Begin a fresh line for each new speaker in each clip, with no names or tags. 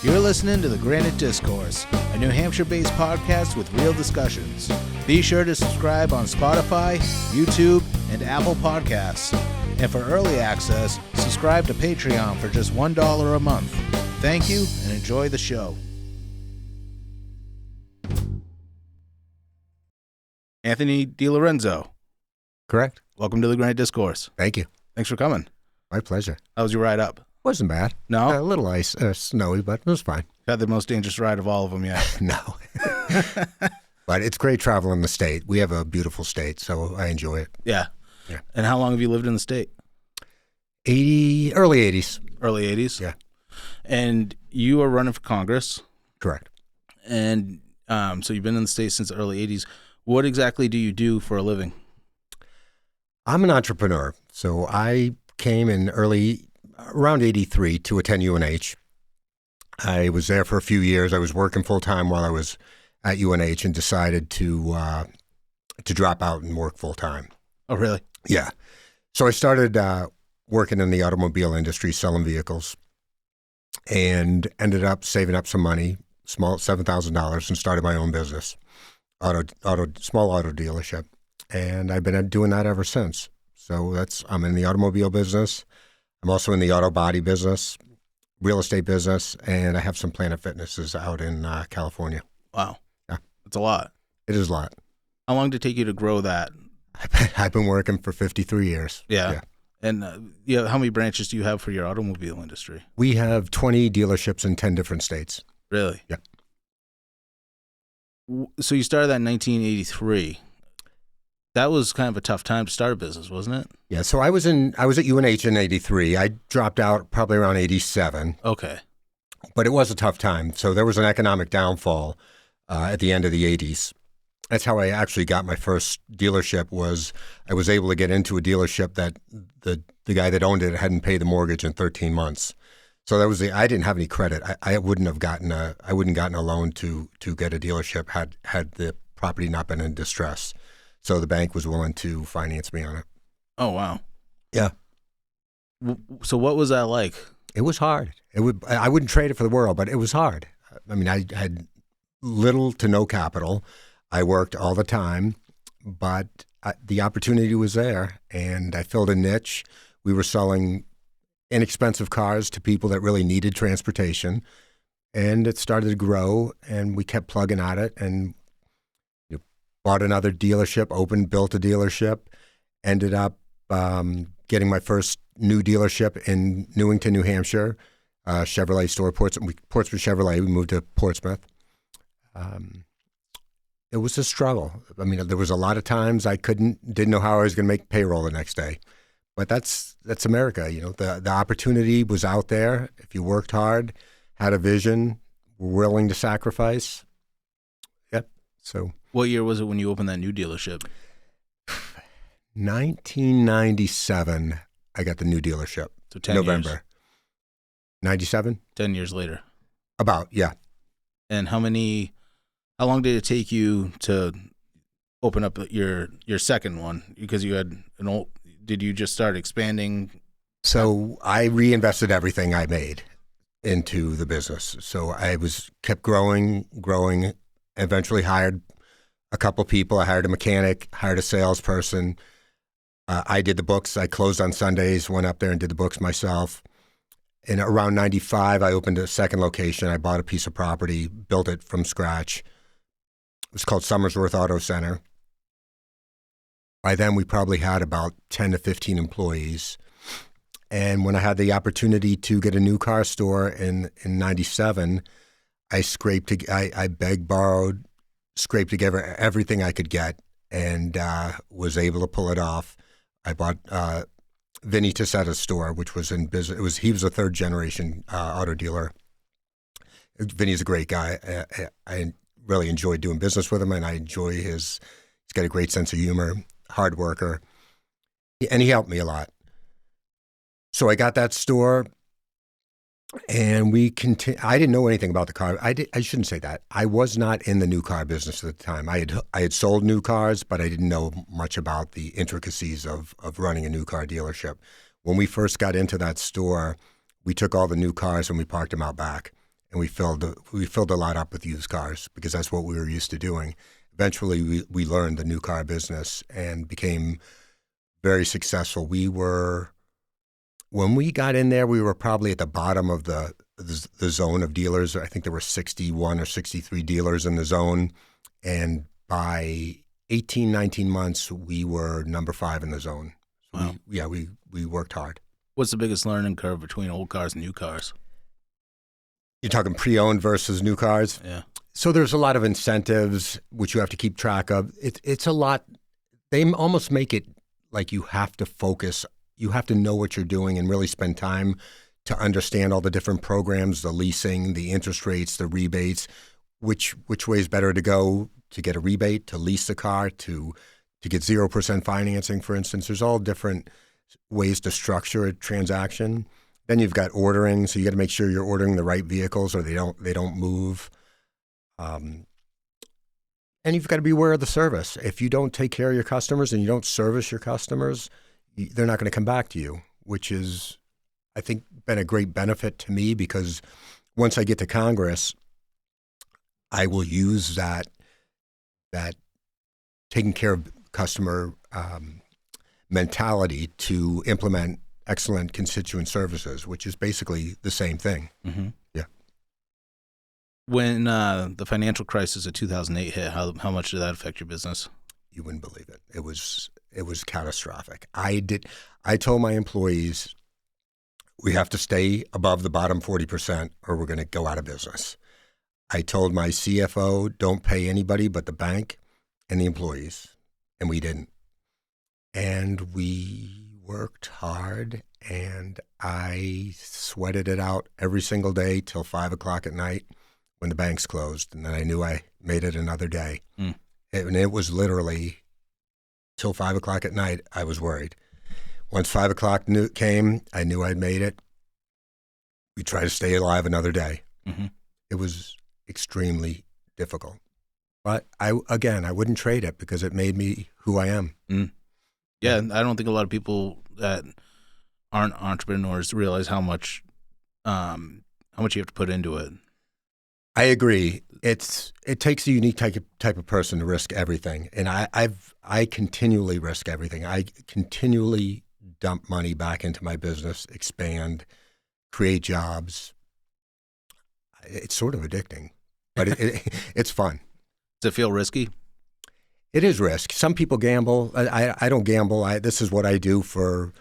You're listening to The Granite Discourse, a New Hampshire-based podcast with real discussions. Be sure to subscribe on Spotify, YouTube, and Apple Podcasts. And for early access, subscribe to Patreon for just $1 a month. Thank you, and enjoy the show. Anthony DiLorenzo.
Correct.
Welcome to The Granite Discourse.
Thank you.
Thanks for coming.
My pleasure.
How was your ride up?
Wasn't bad.
No?
A little snowy, but it was fine.
Had the most dangerous ride of all of them yet.
No. But it's great traveling the state. We have a beautiful state, so I enjoy it.
Yeah. And how long have you lived in the state?
Early 80s.
Early 80s?
Yeah.
And you are running for Congress.
Correct.
And so you've been in the state since the early 80s. What exactly do you do for a living?
I'm an entrepreneur. So I came in around 83 to attend UNH. I was there for a few years. I was working full-time while I was at UNH and decided to drop out and work full-time.
Oh, really?
Yeah. So I started working in the automobile industry, selling vehicles, and ended up saving up some money, small $7,000, and started my own business, small auto dealership. And I've been doing that ever since. So I'm in the automobile business. I'm also in the auto body business, real estate business, and I have some Planet Fitnesses out in California.
Wow.
Yeah.
That's a lot.
It is a lot.
How long did it take you to grow that?
I've been working for 53 years.
Yeah. And how many branches do you have for your automobile industry?
We have 20 dealerships in 10 different states.
Really?
Yeah.
So you started that in 1983. That was kind of a tough time to start a business, wasn't it?
Yeah, so I was at UNH in 83. I dropped out probably around 87.
Okay.
But it was a tough time. So there was an economic downfall at the end of the 80s. That's how I actually got my first dealership. I was able to get into a dealership that the guy that owned it hadn't paid the mortgage in 13 months. So I didn't have any credit. I wouldn't gotten a loan to get a dealership had the property not been in distress. So the bank was willing to finance me on it.
Oh, wow.
Yeah.
So what was that like?
It was hard. I wouldn't trade it for the world, but it was hard. I mean, I had little to no capital. I worked all the time, but the opportunity was there, and I filled a niche. We were selling inexpensive cars to people that really needed transportation, and it started to grow, and we kept plugging at it, and bought another dealership, built a dealership, ended up getting my first new dealership in Newington, New Hampshire, Chevrolet store, Portsmouth Chevrolet. We moved to Portsmouth. It was a struggle. I mean, there was a lot of times I didn't know how I was going to make payroll the next day. But that's America. The opportunity was out there. If you worked hard, had a vision, were willing to sacrifice. Yep. So.
What year was it when you opened that new dealership?
1997, I got the new dealership.
So 10
November.
years.
97?
10 years later.
About, yeah.
And how long did it take you to open up your second one? Because you had did you just start expanding?
So I reinvested everything I made into the business. So I kept growing, eventually hired a couple people. I hired a mechanic, hired a salesperson. I did the books. I closed on Sundays, went up there and did the books myself. And around 95, I opened a second location. I bought a piece of property, built it from scratch. It was called Summersworth Auto Center. By then, we probably had about 10 to 15 employees. And when I had the opportunity to get a new car store in 97, I begged, borrowed, scraped together everything I could get and was able to pull it off. I bought Vinny Tossetta's store, which was in business. He was a third generation auto dealer. Vinny's a great guy. I really enjoyed doing business with him, and I enjoy he's got a great sense of humor, hard worker, and he helped me a lot. So I got that store. And I didn't know anything about the car. I shouldn't say that. I was not in the new car business at the time. I had sold new cars, but I didn't know much about the intricacies of running a new car dealership. When we first got into that store, we took all the new cars and we parked them out back. and we filled a lot up with used cars because that's what we were used to doing. Eventually, we learned the new car business and became very successful. When we got in there, we were probably at the bottom of the zone of dealers. I think there were 61 or 63 dealers in the zone, and by 18, 19 months, we were number 5 in the zone. So
wow.
we worked hard.
What's the biggest learning curve between old cars and new cars?
You're talking pre-owned versus new cars?
Yeah.
So there's a lot of incentives which you have to keep track of. It's a lot. They almost make it like you have to focus. You have to know what you're doing and really spend time to understand all the different programs, the leasing, the interest rates, the rebates, which way is better to go to get a rebate, to lease the car, to get 0% financing, for instance. There's all different ways to structure a transaction. Then you've got ordering, so you got to make sure you're ordering the right vehicles or they don't move. And you've got to be aware of the service. If you don't take care of your customers and you don't service your customers, they're not going to come back to you, which is, I think, been a great benefit to me because once I get to Congress, I will use that taking care of customer mentality to implement excellent constituent services, which is basically the same thing.
Mm-hmm.
Yeah.
When the financial crisis of 2008 hit, how much did that affect your business?
You wouldn't believe it. It was catastrophic. I told my employees, we have to stay above the bottom 40% or we're going to go out of business. I told my CFO, don't pay anybody but the bank and the employees, and we didn't. And we worked hard, and I sweated it out every single day till 5 o'clock at night when the banks closed, and then I knew I made it another day.
Mm.
And it was literally till 5 o'clock at night, I was worried. Once 5 o'clock came, I knew I'd made it. We tried to stay alive another day.
Mm-hmm.
It was extremely difficult. But I wouldn't trade it because it made me who I am.
Mm. Yeah, I don't think a lot of people that aren't entrepreneurs realize how much you have to put into it.
I agree. It takes a unique type of person to risk everything, and I continually risk everything. I continually dump money back into my business, expand, create jobs. It's sort of addicting, but it's fun.
Does it feel risky?
It is risk. Some people gamble. I don't gamble. This is what I do for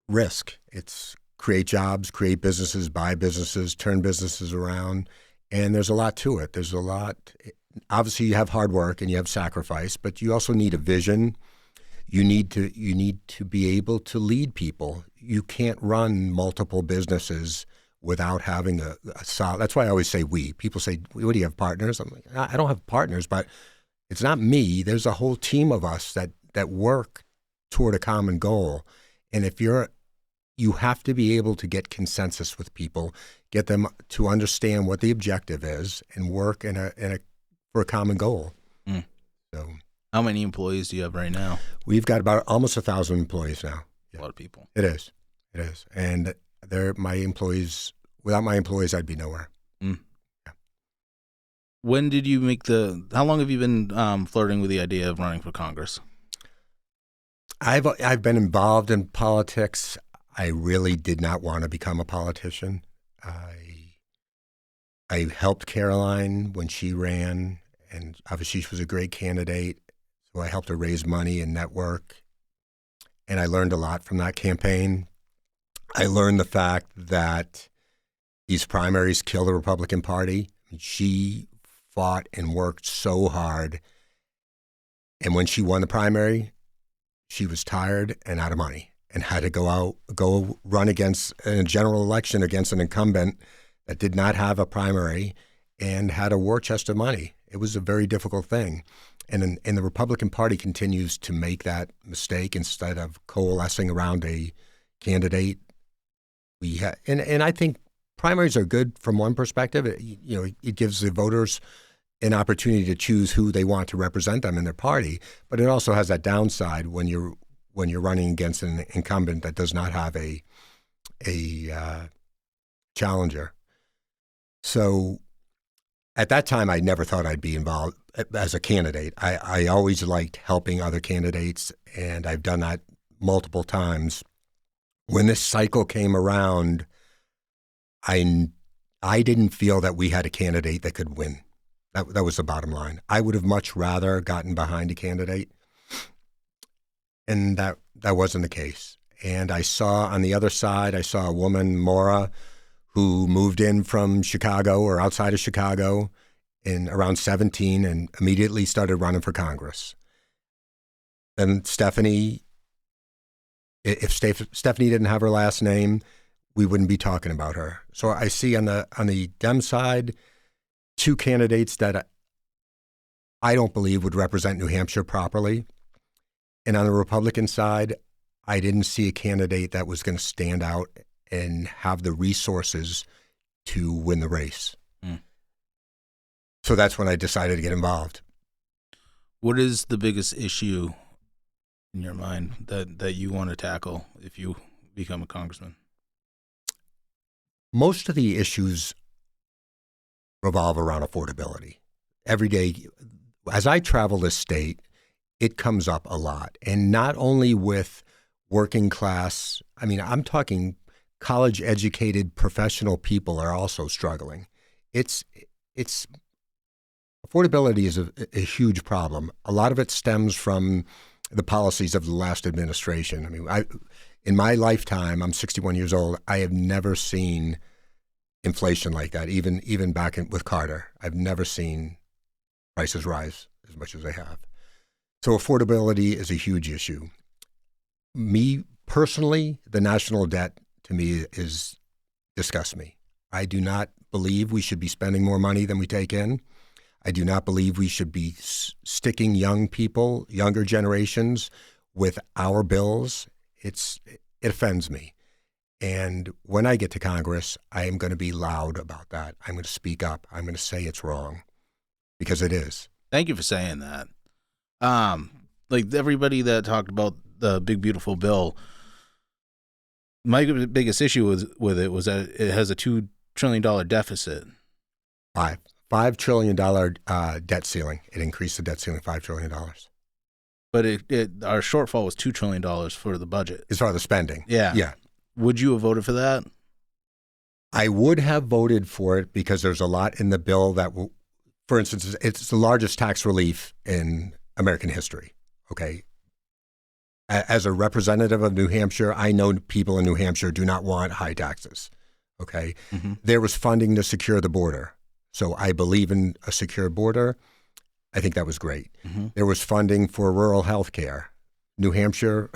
risk. It's create jobs, create businesses, buy businesses, turn businesses around. And there's a lot to it. There's a lot. Obviously, you have hard work and you have sacrifice, but you also need a vision. You need to be able to lead people. You can't run multiple businesses without having a solid. That's why I always say we. People say, "What do you have, partners?" I'm like, I don't have partners, but it's not me. There's a whole team of us that work toward a common goal. And if you have to be able to get consensus with people, get them to understand what the objective is, and work for a common goal.
Mm.
So,
how many employees do you have right now?
We've got about almost 1,000 employees now.
Yeah. A lot of people.
It is, and they're my employees. Without my employees, I'd be nowhere.
Mm. Yeah. When did you how long have you been flirting with the idea of running for Congress?
I've been involved in politics. I really did not want to become a politician. I helped Caroline when she ran, and obviously she was a great candidate. So I helped her raise money and network, and I learned a lot from that campaign. I learned the fact that these primaries kill the Republican Party. She fought and worked so hard, and when she won the primary, she was tired and out of money, and had to go run against in a general election against an incumbent that did not have a primary and had a war chest of money. It was a very difficult thing. And the Republican Party continues to make that mistake instead of coalescing around a candidate. And I think primaries are good from one perspective. It gives the voters an opportunity to choose who they want to represent them in their party. But it also has that downside when you're running against an incumbent that does not have a challenger. So at that time, I never thought I'd be involved as a candidate. I always liked helping other candidates, and I've done that multiple times. When this cycle came around, I didn't feel that we had a candidate that could win. That was the bottom line. I would have much rather gotten behind a candidate, and that wasn't the case. And I saw on the other side, I saw a woman, Maura, who moved in from Chicago or outside of Chicago in around 17 and immediately started running for Congress. Then Stephanie, if Stephanie didn't have her last name, we wouldn't be talking about her. So I see on the Dem side, two candidates that I don't believe would represent New Hampshire properly. And on the Republican side, I didn't see a candidate that was going to stand out and have the resources to win the race. So that's when I decided to get involved.
What is the biggest issue in your mind that you want to tackle if you become a congressman?
Most of the issues revolve around affordability. Every day, as I travel this state, it comes up a lot. And not only with working class, I mean, I'm talking college-educated professional people are also struggling. It's affordability is a huge problem. A lot of it stems from the policies of the last administration. I mean, in my lifetime, I'm 61 years old, I have never seen inflation like that, even back with Carter. I've never seen prices rise as much as they have. So affordability is a huge issue. Me personally, the national debt to me disgusts me. I do not believe we should be spending more money than we take in. I do not believe we should be sticking young people, younger generations, with our bills. It offends me. And when I get to Congress, I am going to be loud about that. I'm going to speak up. I'm going to say it's wrong, because it is.
Thank you for saying that. Like everybody that talked about the big beautiful bill, my biggest issue with it was that it has a $2 trillion deficit.
$5 trillion debt ceiling. It increased the debt ceiling $5 trillion.
But our shortfall was $2 trillion for the budget.
As far as the spending.
Yeah. Would you have voted for that?
I would have voted for it because there's a lot in the bill that, for instance, it's the largest tax relief in American history, okay? As a representative of New Hampshire, I know people in New Hampshire do not want high taxes, okay? Mm-hmm. There was funding to secure the border. So I believe in a secure border. I think that was great. Mm-hmm. There was funding for rural health care. New Hampshire,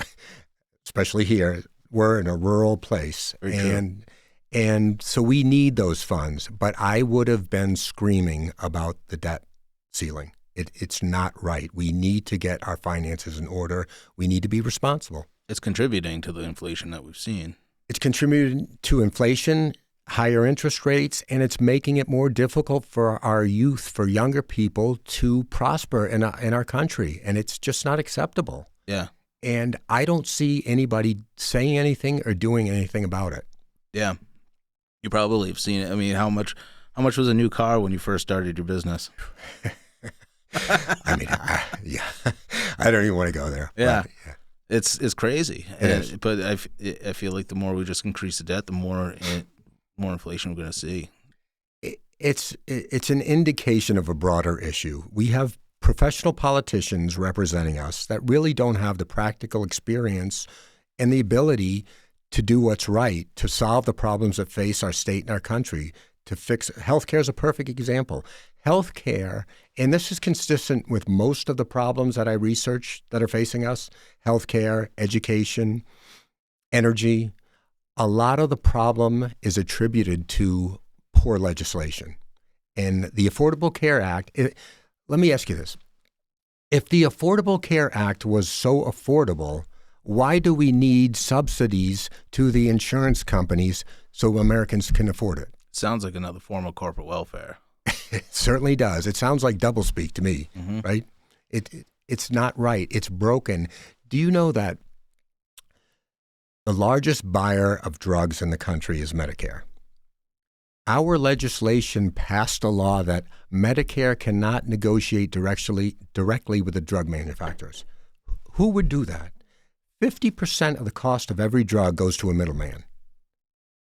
especially here, we're in a rural place. And so we need those funds. But I would have been screaming about the debt ceiling. It's not right. We need to get our finances in order. We need to be responsible.
It's contributing to the inflation that we've seen.
It's contributing to inflation, higher interest rates, and it's making it more difficult for our youth, for younger people to prosper in our country. And it's just not acceptable.
Yeah.
And I don't see anybody saying anything or doing anything about it.
Yeah. You probably have seen it. I mean, how much was a new car when you first started your business?
I mean, yeah, I don't even want to go there.
Yeah.
But, yeah.
It's crazy.
It is.
But I feel like the more we just increase the debt, the more inflation we're going to see.
It's an indication of a broader issue. We have professional politicians representing us that really don't have the practical experience and the ability to do what's right, to solve the problems that face our state and our country, to fix. Healthcare is a perfect example. Healthcare, and this is consistent with most of the problems that I research that are facing us, healthcare, education, energy. A lot of the problem is attributed to poor legislation. And the Affordable Care Act, let me ask you this. If the Affordable Care Act was so affordable, why do we need subsidies to the insurance companies so Americans can afford it?
Sounds like another form of corporate welfare.
It certainly does. It sounds like doublespeak to me, mm-hmm. Right? It's not right. It's broken. Do you know that the largest buyer of drugs in the country is Medicare? Our legislation passed a law that Medicare cannot negotiate directly with the drug manufacturers. Who would do that? 50% of the cost of every drug goes to a middleman.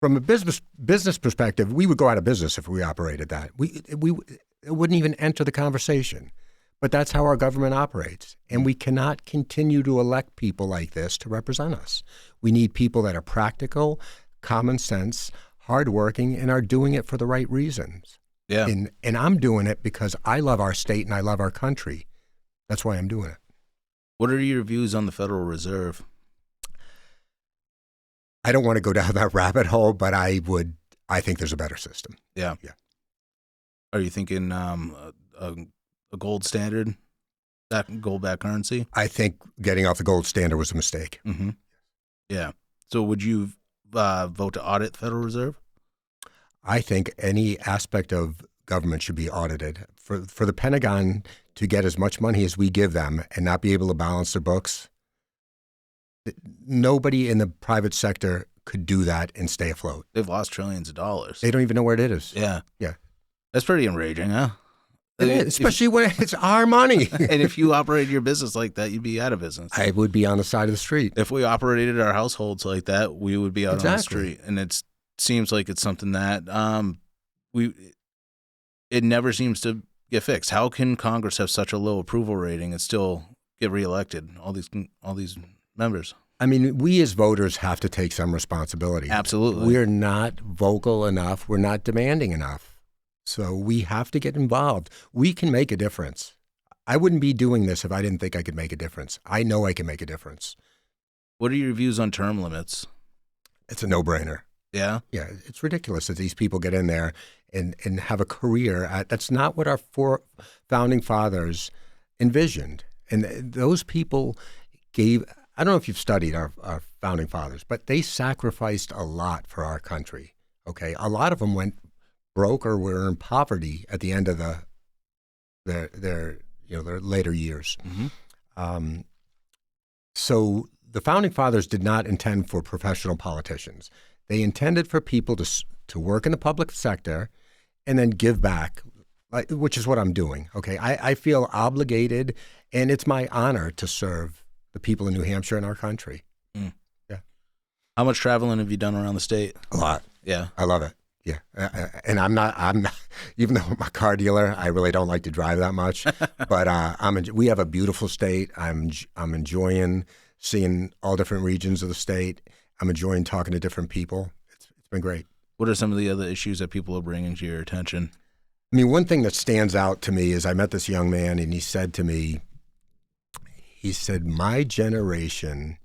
From a business perspective, we would go out of business if we operated that. It wouldn't even enter the conversation. But that's how our government operates. And we cannot continue to elect people like this to represent us. We need people that are practical, common sense, hardworking, and are doing it for the right reasons.
Yeah.
And I'm doing it because I love our state and I love our country. That's why I'm doing it.
What are your views on the Federal Reserve?
I don't want to go down that rabbit hole, but I think there's a better system.
Yeah.
Yeah.
Are you thinking a gold standard, that gold-backed currency?
I think getting off the gold standard was a mistake.
Mm-hmm. Yeah. So would you vote to audit the Federal Reserve?
I think any aspect of government should be audited. For the Pentagon to get as much money as we give them and not be able to balance their books, nobody in the private sector could do that and stay afloat.
They've lost trillions of dollars.
They don't even know where it is.
Yeah.
Yeah.
That's pretty enraging, huh?
It is, especially when it's our money.
And if you operated your business like that, you'd be out of business.
I would be on the side of the street.
If we operated our households like that, we would be out on the street. And it seems like it's something that it never seems to get fixed. How can Congress have such a low approval rating and still get reelected? All these members.
I mean, we as voters have to take some responsibility.
Absolutely.
We're not vocal enough. We're not demanding enough. So we have to get involved. We can make a difference. I wouldn't be doing this if I didn't think I could make a difference. I know I can make a difference.
What are your views on term limits?
It's a no-brainer.
Yeah?
Yeah, it's ridiculous that these people get in there and have a career. That's not what our four founding fathers envisioned. And those people gave, I don't know if you've studied our founding fathers, but they sacrificed a lot for our country. Okay, a lot of them went broke or were in poverty at the end of their later years.
Mm-hmm.
So the founding fathers did not intend for professional politicians. They intended for people to work in the public sector and then give back, which is what I'm doing. Okay, I feel obligated, and it's my honor to serve the people in New Hampshire and our country.
Mm.
Yeah.
How much traveling have you done around the state?
A lot.
Yeah.
I love it. Yeah, and I'm not. Even though I'm a car dealer, I really don't like to drive that much. But we have a beautiful state. I'm enjoying seeing all different regions of the state. I'm enjoying talking to different people. It's been great.
What are some of the other issues that people are bringing to your attention?
I mean, one thing that stands out to me is I met this young man, and he said to me, my generation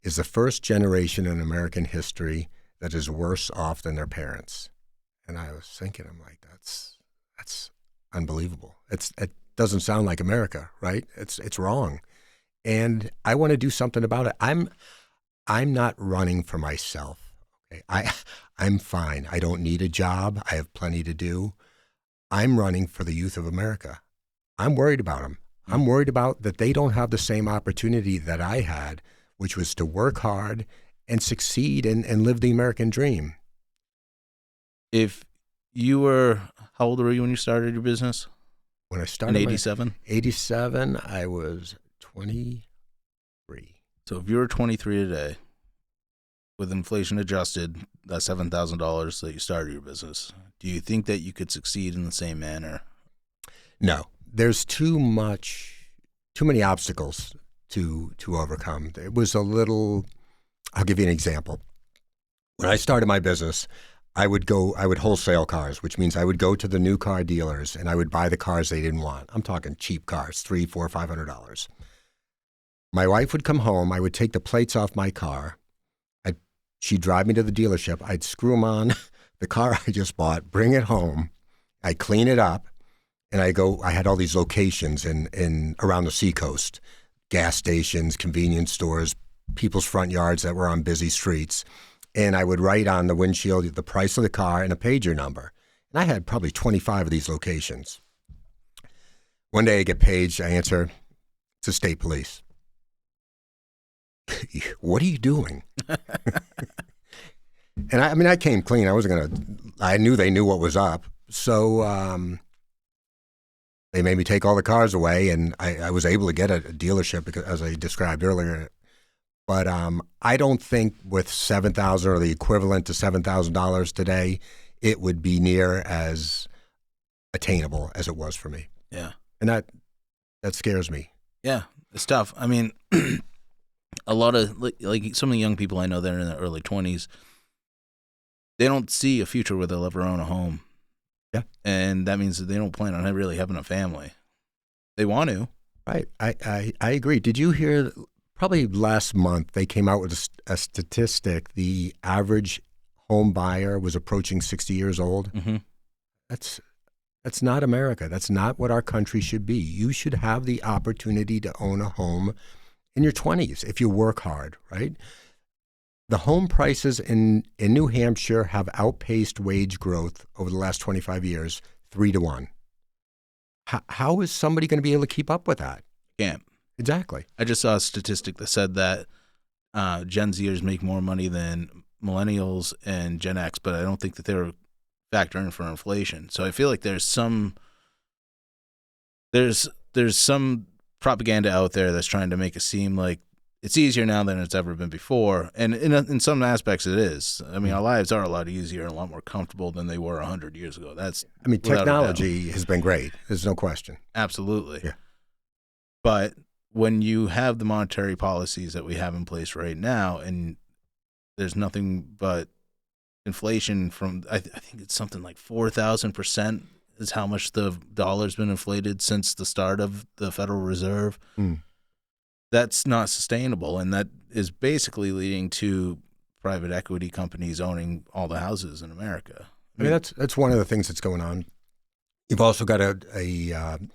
is the first generation in American history that is worse off than their parents. And I was thinking, I'm like, that's unbelievable. It doesn't sound like America, right? It's wrong. And I want to do something about it. I'm not running for myself. Okay? I'm fine. I don't need a job. I have plenty to do. I'm running for the youth of America. I'm worried about them. I'm worried about that they don't have the same opportunity that I had, which was to work hard and succeed and live the American dream.
If you were, how old were you when you started your business?
When I started
in 87?
87, I was 23.
So if you were 23 today, with inflation adjusted, that $7,000 that you started your business, do you think that you could succeed in the same manner?
No. There's too many obstacles to overcome. It was a little... I'll give you an example. When I started my business, I would wholesale cars, which means I would go to the new car dealers and I would buy the cars they didn't want. I'm talking cheap cars, $300, $400, $500. My wife would come home. I would take the plates off my car. She'd drive me to the dealership. I'd screw them on the car I just bought, bring it home. I'd clean it up, and I had all these locations in around the seacoast, gas stations, convenience stores, people's front yards that were on busy streets. And I would write on the windshield the price of the car and a pager number. And I had probably 25 of these locations. One day I get paged, I answer, it's the state police. What are you doing? And I mean, I came clean. I knew they knew what was up. So they made me take all the cars away, and I was able to get a dealership because, as I described earlier. But I don't think with $7,000 or the equivalent to $7,000 today, it would be near as attainable as it was for me.
Yeah.
And that scares me.
Yeah, it's tough. I mean, a lot of, like some of the young people I know that are in their early 20s, they don't see a future where they'll ever own a home.
Yeah.
And that means that they don't plan on really having a family. They want to.
Right. I agree. Did you hear, probably last month, they came out with a statistic. The average home buyer was approaching 60 years old.
Mm-hmm.
That's not America. That's not what our country should be. You should have the opportunity to own a home in your 20s if you work hard, right? The home prices in New Hampshire have outpaced wage growth over the last 25 years, 3-1. How is somebody going to be able to keep up with that?
Can't.
Exactly.
I just saw a statistic that said that Gen Zers make more money than millennials and Gen X, but I don't think that they're factoring for inflation. So I feel like there's some propaganda out there that's trying to make it seem like it's easier now than it's ever been before. And in some aspects it is. I mean, our lives are a lot easier and a lot more comfortable than they were 100 years ago.
Technology has been great. There's no question.
Absolutely.
Yeah.
But when you have the monetary policies that we have in place right now, and there's nothing but inflation from, I think it's something like 4,000% is how much the dollar's been inflated since the start of the Federal Reserve. That's not sustainable, and that is basically leading to private equity companies owning all the houses in America.
I mean, that's one of the things that's going on. You've also got the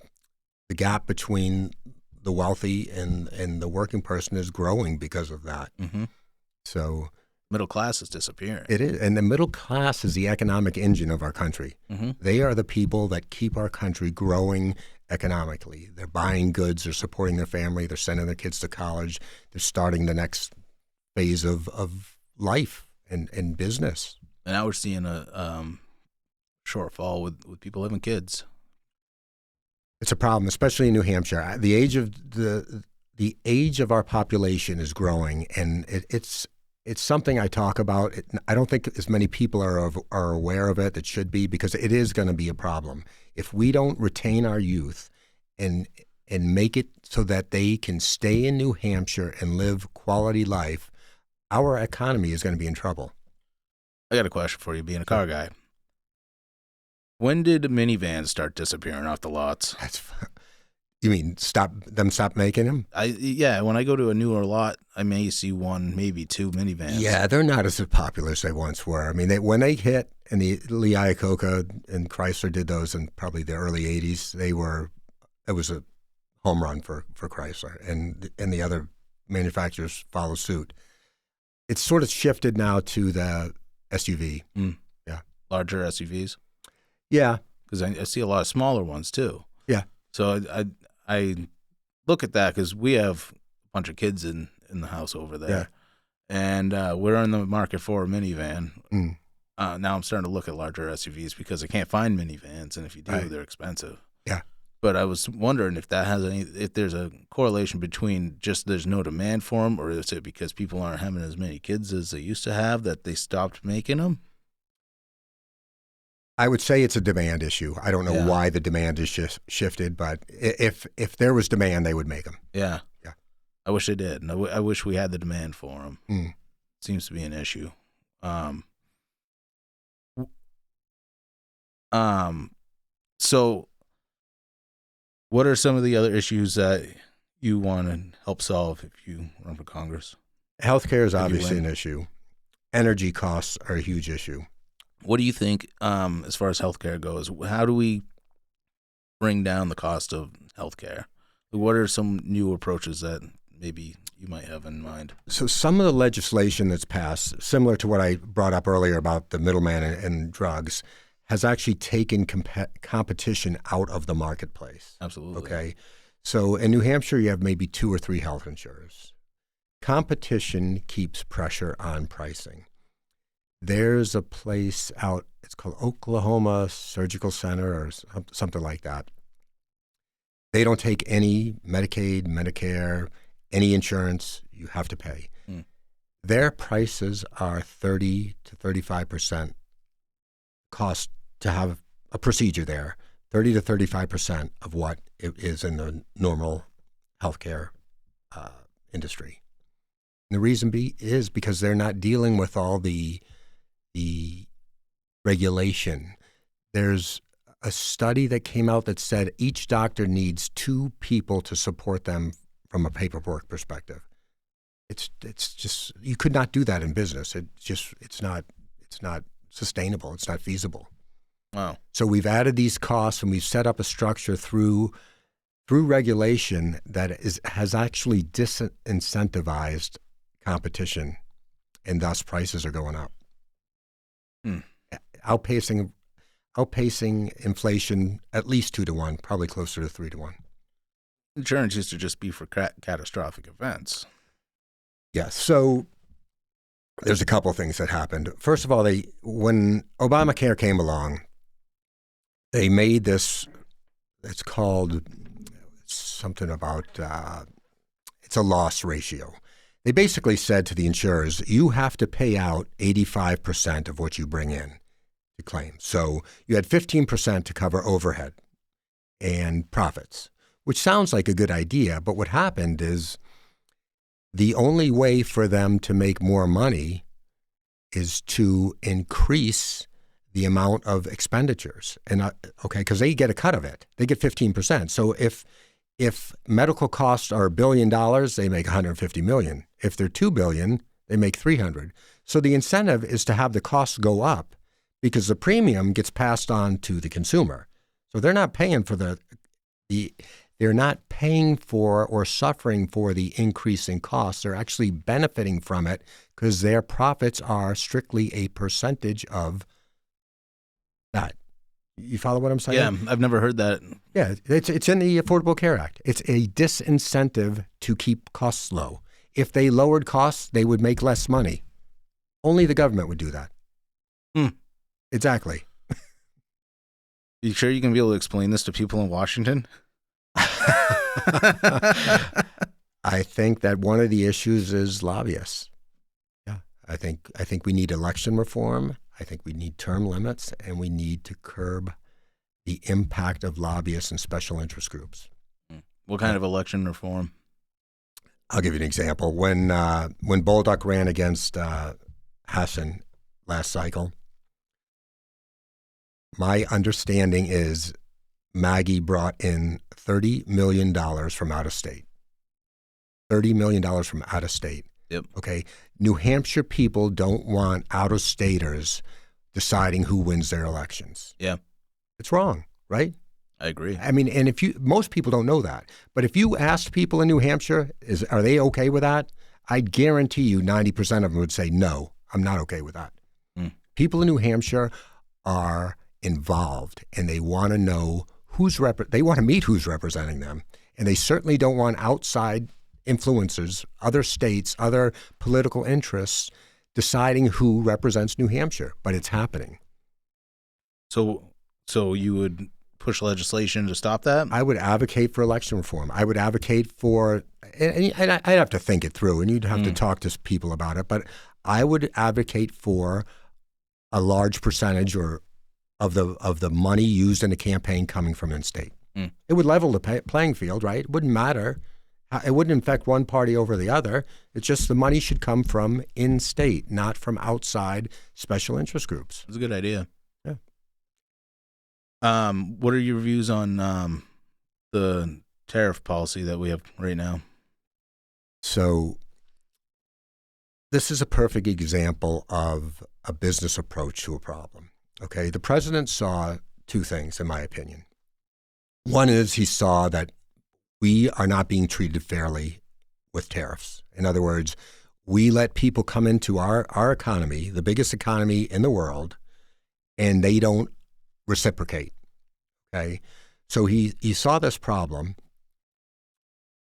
gap between the wealthy and the working person is growing because of that.
Mm-hmm.
So
middle class is disappearing.
It is, and the middle class is the economic engine of our country.
Mm-hmm.
They are the people that keep our country growing economically. They're buying goods, they're supporting their family, they're sending their kids to college, they're starting the next phase of life and business.
And now we're seeing a shortfall with people having kids.
It's a problem, especially in New Hampshire. The age of our population is growing, and it's something I talk about. I don't think as many people are aware of it that should be, because it is going to be a problem. If we don't retain our youth and make it so that they can stay in New Hampshire and live quality life, our economy is going to be in trouble.
I got a question for you, being a car guy. When did minivans start disappearing off the lots?
You mean stop making them?
Yeah, when I go to a newer lot, I may see one, maybe two minivans.
Yeah, they're not as popular as they once were. I mean, when they hit, and the Lee Iacocca and Chrysler did those in probably the early 80s, it was a home run for Chrysler, and the other manufacturers follow suit. It's sort of shifted now to the SUV. Yeah.
Larger SUVs?
Yeah.
Because I see a lot of smaller ones too.
Yeah.
So I look at that because we have a bunch of kids in the house over there.
Yeah.
And we're in the market for a minivan. Now I'm starting to look at larger SUVs because I can't find minivans, and if you do,
Right.
they're expensive.
Yeah.
But I was wondering if there's a correlation between just there's no demand for them, or is it because people aren't having as many kids as they used to have that they stopped making them?
I would say it's a demand issue. I don't know why the demand is shifted, but if there was demand, they would make them.
Yeah.
Yeah.
I wish they did. And I wish we had the demand for them. Seems to be an issue. So what are some of the other issues that you want to help solve if you run for Congress?
Healthcare is obviously an issue. Energy costs are a huge issue.
What do you think as far as healthcare goes? How do we bring down the cost of healthcare? What are some new approaches that maybe you might have in mind?
So some of the legislation that's passed, similar to what I brought up earlier about the middleman and drugs, has actually taken competition out of the marketplace.
Absolutely.
Okay. So in New Hampshire, you have maybe 2 or 3 health insurers. Competition keeps pressure on pricing. There's a place out, it's called Oklahoma Surgical Center or something like that. They don't take any Medicaid, Medicare, any insurance. You have to pay. Their prices are 30 to 35% cost to have a procedure there, 30 to 35% of what it is in the normal healthcare industry. And the reason is because they're not dealing with all the regulation. There's a study that came out that said each doctor needs 2 people to support them from a paperwork perspective. It's just, you could not do that in business. It's not sustainable. It's not feasible.
Wow.
So we've added these costs and we've set up a structure through regulation that has actually disincentivized competition, and thus prices are going up. Outpacing inflation at least 2 to 1, probably closer to 3 to 1.
Insurance used to just be for catastrophic events.
Yes. So there's a couple of things that happened. First of all, when Obamacare came along, they made this, it's called something about, it's a loss ratio. They basically said to the insurers, you have to pay out 85% of what you bring in to claim. So you had 15% to cover overhead and profits, which sounds like a good idea. But what happened is the only way for them to make more money is to increase the amount of expenditures. And because they get a cut of it. They get 15%. So if medical costs are $1 billion, they make $150 million. If they're $2 billion, they make $300. So the incentive is to have the costs go up because the premium gets passed on to the consumer. So they're not paying for they're not paying for or suffering for the increase in costs. They're actually benefiting from it because their profits are strictly a percentage of that. You follow what I'm saying?
Yeah, I've never heard that.
Yeah, it's in the Affordable Care Act. It's a disincentive to keep costs low. If they lowered costs, they would make less money. Only the government would do that. Exactly.
You sure you can be able to explain this to people in Washington?
I think that one of the issues is lobbyists. Yeah, I think we need election reform. I think we need term limits, and we need to curb the impact of lobbyists and special interest groups.
What kind of election reform?
I'll give you an example. When Bolduc ran against Hassan last cycle, my understanding is Maggie brought in $30 million from out of state. $30 million from out of state.
Yep.
Okay. New Hampshire people don't want out-of-staters deciding who wins their elections.
Yeah.
It's wrong, right?
I agree.
I mean, and most people don't know that. But if you asked people in New Hampshire, are they okay with that? I guarantee you 90% of them would say, no, I'm not okay with that. People in New Hampshire are involved, and they want to know they want to meet who's representing them. And they certainly don't want outside influencers, other states, other political interests deciding who represents New Hampshire. But it's happening.
So you would push legislation to stop that?
I would advocate for election reform. I would advocate for, and I'd have to think it through, and you'd have to talk to people about it, but I would advocate for a large percentage of the money used in a campaign coming from in-state. It would level the playing field, right? It wouldn't matter. It wouldn't affect one party over the other. It's just the money should come from in-state, not from outside special interest groups.
That's a good idea.
Yeah.
What are your views on the tariff policy that we have right now?
So this is a perfect example of a business approach to a problem. Okay, the president saw 2 things, in my opinion. One is he saw that we are not being treated fairly with tariffs. In other words, we let people come into our economy, the biggest economy in the world, and they don't reciprocate. Okay, so he saw this problem,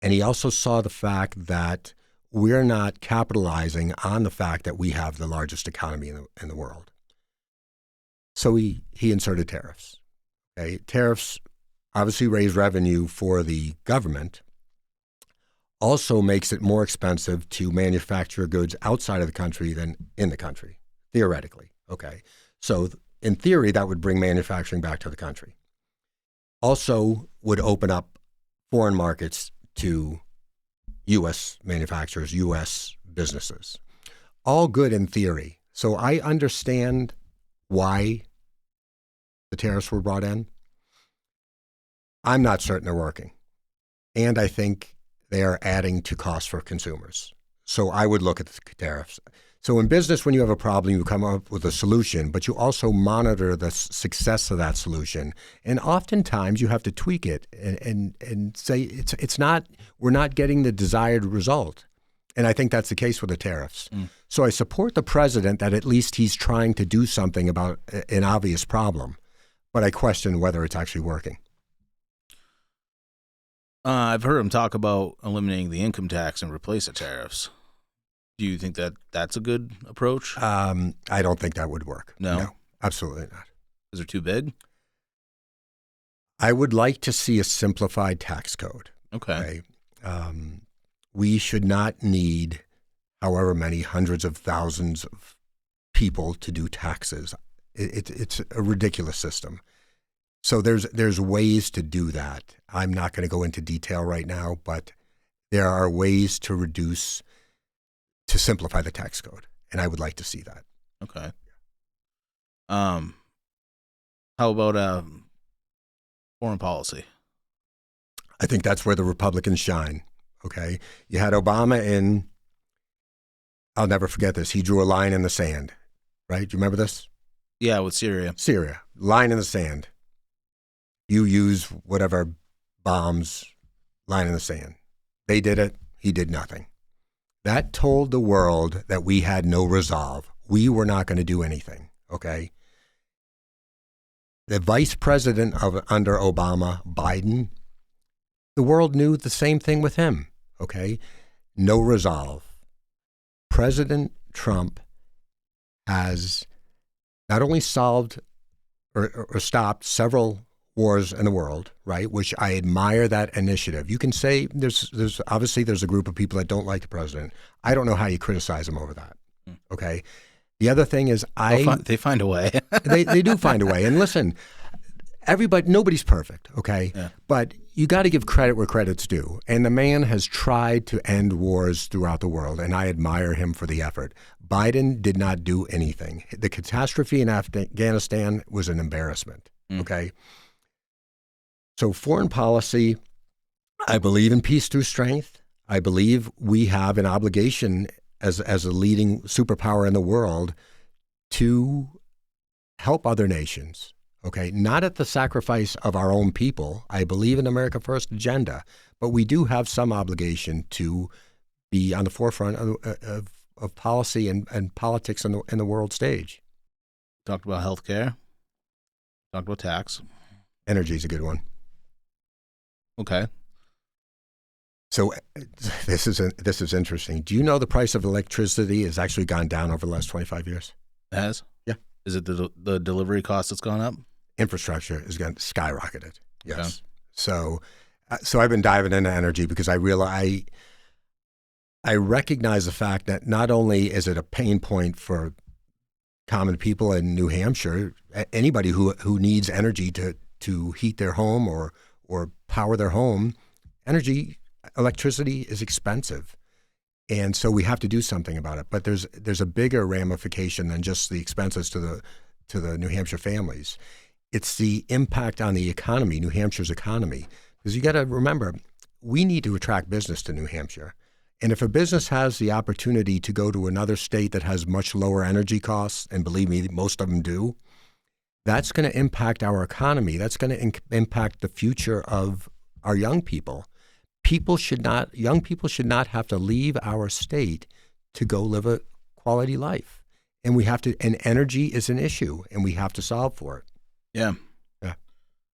and he also saw the fact that we're not capitalizing on the fact that we have the largest economy in the world. So he inserted tariffs. Okay? Tariffs obviously raise revenue for the government, also makes it more expensive to manufacture goods outside of the country than in the country, theoretically. Okay. So in theory, that would bring manufacturing back to the country. Also would open up foreign markets to U.S. manufacturers, U.S. businesses. All good in theory. So I understand why the tariffs were brought in. I'm not certain they're working. And I think they are adding to costs for consumers. So I would look at the tariffs. So in business, when you have a problem, you come up with a solution, but you also monitor the success of that solution. And oftentimes you have to tweak it and say it's not, we're not getting the desired result. And I think that's the case with the tariffs. So I support the president that at least he's trying to do something about an obvious problem, but I question whether it's actually working.
I've heard him talk about eliminating the income tax and replace the tariffs. Do you think that that's a good approach?
I don't think that would work.
No,
absolutely not.
Is it too big?
I would like to see a simplified tax code.
Okay.
We should not need however many hundreds of thousands of people to do taxes. It's a ridiculous system. So there's ways to do that. I'm not going to go into detail right now, but there are ways to simplify the tax code, and I would like to see that.
Okay. How about foreign policy?
I think that's where the Republicans shine. Okay, you had Obama in. I'll never forget this. He drew a line in the sand, right? Do you remember this?
Yeah, with Syria.
Line in the sand. You use whatever bombs, line in the sand. They did it. He did nothing. That told the world that we had no resolve. We were not going to do anything, okay? The vice president under Obama, Biden, the world knew the same thing with him, okay? No resolve. President Trump has not only solved or stopped several wars in the world, right? Which I admire that initiative. You can say there's obviously there's a group of people that don't like the president. I don't know how you criticize him over that. Okay. The other thing is
they find a way.
they do find a way. And listen, nobody's perfect. Okay.
Yeah.
But you got to give credit where credit's due. And the man has tried to end wars throughout the world, and I admire him for the effort. Biden did not do anything. The catastrophe in Afghanistan was an embarrassment. Okay. So foreign policy, I believe in peace through strength. I believe we have an obligation as a leading superpower in the world to help other nations, okay? Not at the sacrifice of our own people. I believe in America First agenda, but we do have some obligation to be on the forefront of policy and politics in the world stage.
Talked about healthcare. Talked about tax.
Energy is a good one.
Okay.
So this is interesting. Do you know the price of electricity has actually gone down over the last 25 years?
It has?
Yeah.
Is it the delivery cost that's gone up?
Infrastructure has skyrocketed. Yes.
Okay.
So I've been diving into energy because I recognize the fact that not only is it a pain point for common people in New Hampshire, anybody who needs energy to heat their home or power their home, electricity is expensive. And so we have to do something about it. But there's a bigger ramification than just the expenses to the New Hampshire families. It's the impact on the economy, New Hampshire's economy. Because you got to remember, we need to attract business to New Hampshire. And if a business has the opportunity to go to another state that has much lower energy costs, and believe me, most of them do, that's going to impact our economy. That's going to impact the future of our young people. Young people should not have to leave our state to go live a quality life. And energy is an issue, and we have to solve for it.
Yeah.
Yeah.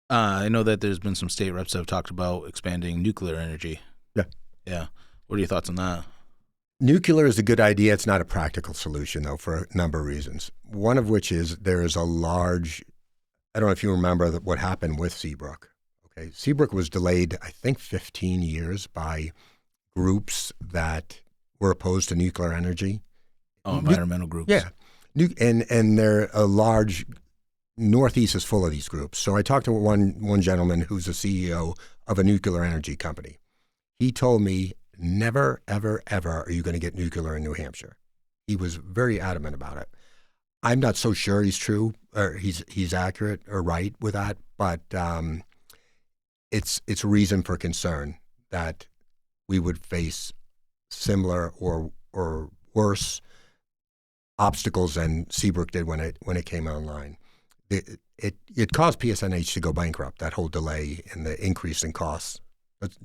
I know that there's been some state reps that have talked about expanding nuclear energy.
Yeah.
Yeah. What are your thoughts on that?
Nuclear is a good idea. It's not a practical solution, though, for a number of reasons. One of which is there is a large, I don't know if you remember what happened with Seabrook. Okay, Seabrook was delayed, I think, 15 years by groups that were opposed to nuclear energy.
Oh, environmental groups.
Yeah. And they're a large, Northeast is full of these groups. So I talked to one gentleman who's a CEO of a nuclear energy company. He told me, never, ever, ever are you going to get nuclear in New Hampshire. He was very adamant about it. I'm not so sure he's true or he's accurate or right with that, but it's a reason for concern that we would face similar or worse obstacles than Seabrook did when it came online. It caused PSNH to go bankrupt, that whole delay and the increase in costs. But,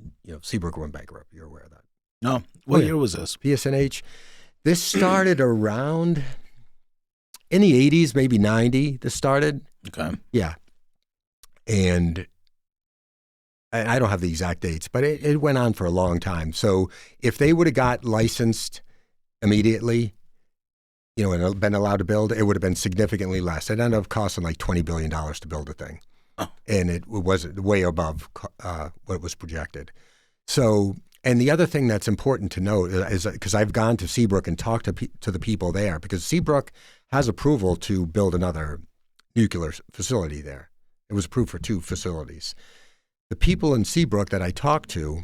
Seabrook went bankrupt. You're aware of that.
No. What year was this?
PSNH. This started around in the 80s, maybe 90. This started.
Okay.
Yeah. And I don't have the exact dates, but it went on for a long time. So if they would have got licensed immediately, and been allowed to build, it would have been significantly less. It ended up costing like $20 billion to build the thing. Oh. And it was way above what was projected. So, and the other thing that's important to note is because I've gone to Seabrook and talked to the people there, because Seabrook has approval to build another nuclear facility there. It was approved for 2 facilities. The people in Seabrook that I talked to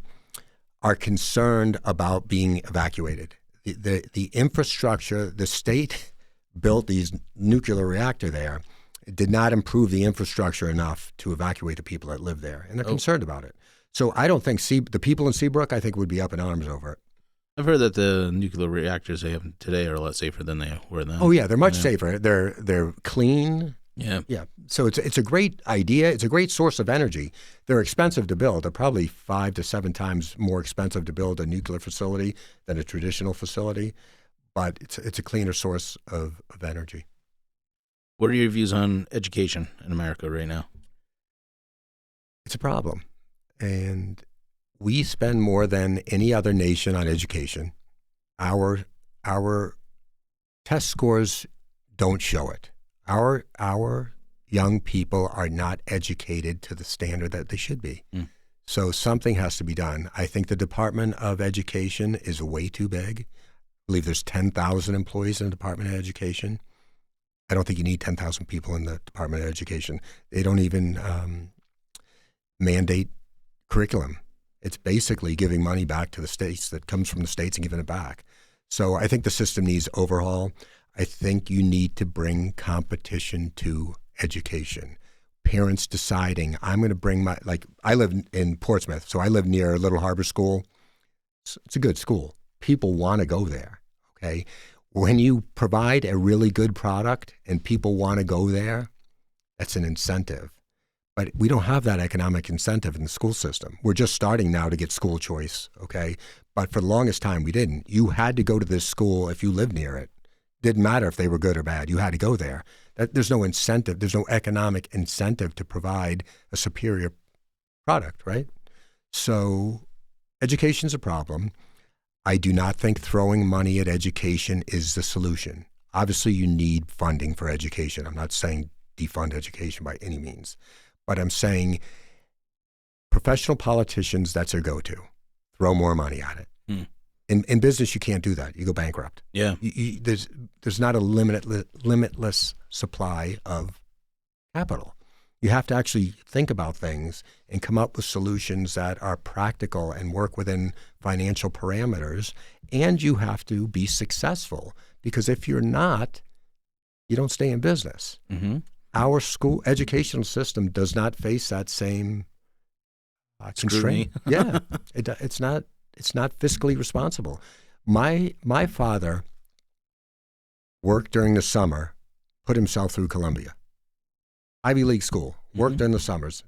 are concerned about being evacuated. The infrastructure, the state built these nuclear reactor there. It did not improve the infrastructure enough to evacuate the people that live there, and they're concerned about it. So I don't think the people in Seabrook, I think, would be up in arms over it.
I've heard that the nuclear reactors they have today are a lot safer than they were then.
Oh yeah, they're much safer. They're clean.
Yeah.
Yeah. So it's a great idea. It's a great source of energy. They're expensive to build. They're probably 5 to 7 times more expensive to build a nuclear facility than a traditional facility, but it's a cleaner source of energy.
What are your views on education in America right now?
It's a problem. And we spend more than any other nation on education. Our test scores don't show it. Our young people are not educated to the standard that they should be. Mm. So something has to be done. I think the Department of Education is way too big. I believe there's 10,000 employees in the Department of Education. I don't think you need 10,000 people in the Department of Education. They don't even mandate curriculum. It's basically giving money back to the states that comes from the states and giving it back. So I think the system needs overhaul. I think you need to bring competition to education. Parents deciding, I'm going to bring I live in Portsmouth, so I live near Little Harbor School. It's a good school. People want to go there, okay? When you provide a really good product and people want to go there, that's an incentive. But we don't have that economic incentive in the school system. We're just starting now to get school choice, okay? But for the longest time, we didn't. You had to go to this school if you lived near it. Didn't matter if they were good or bad. You had to go there. There's no incentive. There's no economic incentive to provide a superior product, right? So education's a problem. I do not think throwing money at education is the solution. Obviously, you need funding for education. I'm not saying defund education by any means. But I'm saying professional politicians, that's their go-to. Throw more money at it. Hmm. In business, you can't do that. You go bankrupt.
Yeah.
There's not a limitless supply of capital. You have to actually think about things and come up with solutions that are practical and work within financial parameters. And you have to be successful, because if you're not, you don't stay in business. Mm-hmm. Our school educational system does not face that same constraint. Yeah, it's not fiscally responsible. My father worked during the summer, put himself through Columbia, Ivy League school, worked during the summers,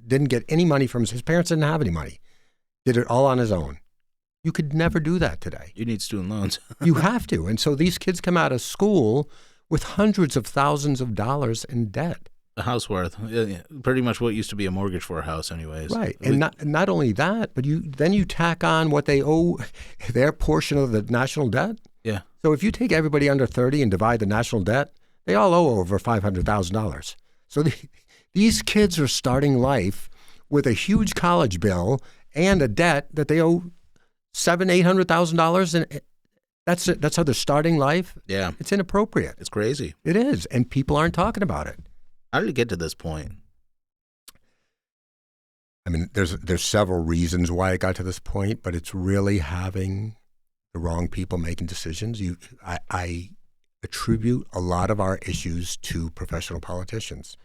didn't get any money from his parents, didn't have any money, did it all on his own. You could never do that today.
You need student loans.
You have to. And so these kids come out of school with hundreds of thousands of dollars in debt.
a house worth? Pretty much what used to be a mortgage for a house, anyways.
Right, and not only that, but you tack on what they owe, their portion of the national debt.
Yeah.
So if you take everybody under 30 and divide the national debt, they all owe over $500,000. So these kids are starting life with a huge college bill and a debt that they owe $700,000-$800,000, and that's how they're starting life.
Yeah,
it's inappropriate.
It's crazy.
It is, and people aren't talking about it.
How did it get to this point?
I mean, there's several reasons why it got to this point, but it's really having the wrong people making decisions. I attribute a lot of our issues to professional politicians.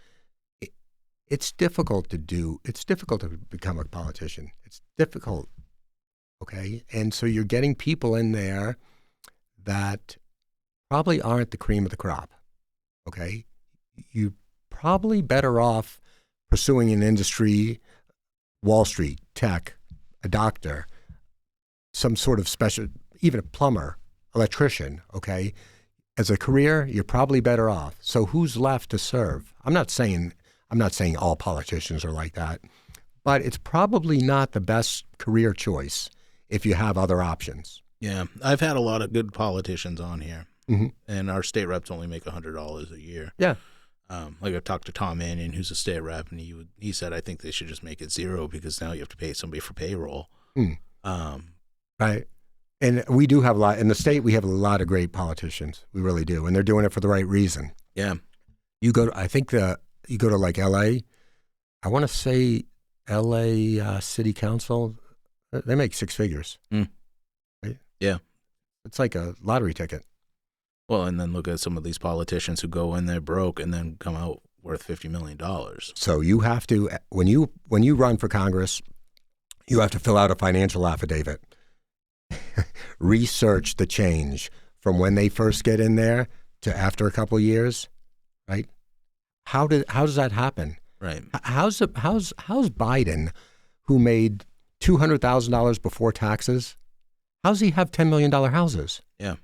It's difficult to do. It's difficult to become a politician. It's difficult, okay? And so you're getting people in there that probably aren't the cream of the crop, okay? You're probably better off pursuing an industry, Wall Street, tech, a doctor, some sort of special, even a plumber, electrician, okay? As a career, you're probably better off. So who's left to serve? I'm not saying all politicians are like that, but it's probably not the best career choice if you have other options.
Yeah, I've had a lot of good politicians on here,
mm-hmm.
and our state reps only make $100 a year.
Yeah.
Like I talked to Tom Mannion, who's a state rep, and he said, I think they should just make it zero because now you have to pay somebody for payroll.
Right. And we do have a lot, in the state, we have a lot of great politicians. We really do. And they're doing it for the right reason.
Yeah.
You go to like LA, I want to say LA City Council, they make six figures. Right?
Yeah.
It's like a lottery ticket.
Well, and then look at some of these politicians who go in there broke and then come out worth $50 million.
So you have to, when you run for Congress, you have to fill out a financial affidavit. Research the change from when they first get in there to after a couple of years, right? How does that happen?
Right.
How's Biden, who made $200,000 before taxes, how's he have $10 million houses?
Yeah.